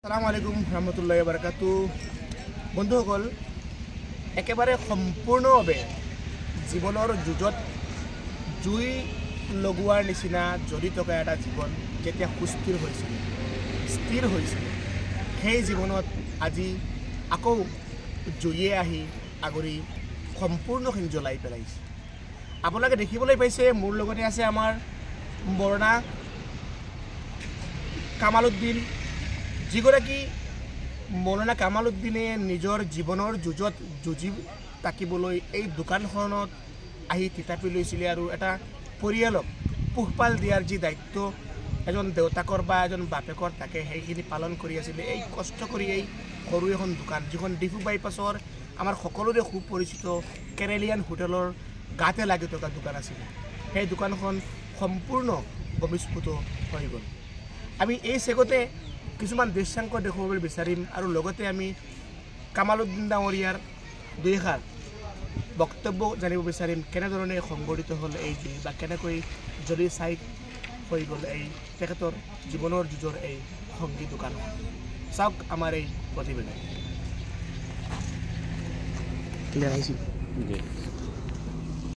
আসসালামু আলাইকুম ৰহমতুল্লাহি বাৰাকাতু বন্ধুসকল একেবাৰে সম্পূৰ্ণভাৱে জীৱনৰ যুঁজত জুই লগোৱাৰ নিচিনা জ্বলি থকা এটা জীৱন যেতিয়া সুস্থিৰ হৈছিল স্থিৰ হৈছিল সেই জীৱনত আজি আকৌ জুয়ে আহি আগৰি সম্পূৰ্ণখিনি জ্বলাই পেলাইছে। আপোনালোকে দেখিবলৈ পাইছে মোৰ লগতে আছে আমাৰ বৰণা কামালউদ্দিন যিগৰাকী মৌলানা কামালউদ্দিনে নিজৰ জীৱনৰ যুঁজত যুঁজি থাকিবলৈ এই দোকানখনত আহি থিতাপি লৈছিলে আৰু এটা পৰিয়ালক পোহপাল দিয়াৰ যি দায়িত্ব এজন দেউতাকৰ বা এজন বাপেকৰ থাকে সেইখিনি পালন কৰি আছিলে। এই কষ্ট কৰি এই সৰু এখন দোকান যিখন ডিফু বাইপাছৰ আমাৰ সকলোৰে সুপৰিচিত কেৰেলিয়ান হোটেলৰ গাতে লাগি থকা দোকান আছিলে। সেই দোকানখন সম্পূৰ্ণ ভূমিস্ফুট হৈ গ'ল। আমি এই চেগতে কিছুমান দৃশ্যাংক দেখুৱাবলৈ বিচাৰিম আৰু লগতে আমি কামালউদ্দিন ডাঙৰীয়াৰ দুইষাৰ বক্তব্য জানিব বিচাৰিম কেনেধৰণে সংঘটিত হ'ল এই জুই বা কেনেকৈ জ্বলি চাই হৈ গ'ল এই তেখেতৰ জীৱনৰ যুঁজৰ এই সংগী দোকানখন। চাওক আমাৰ এই প্ৰতিবেদন।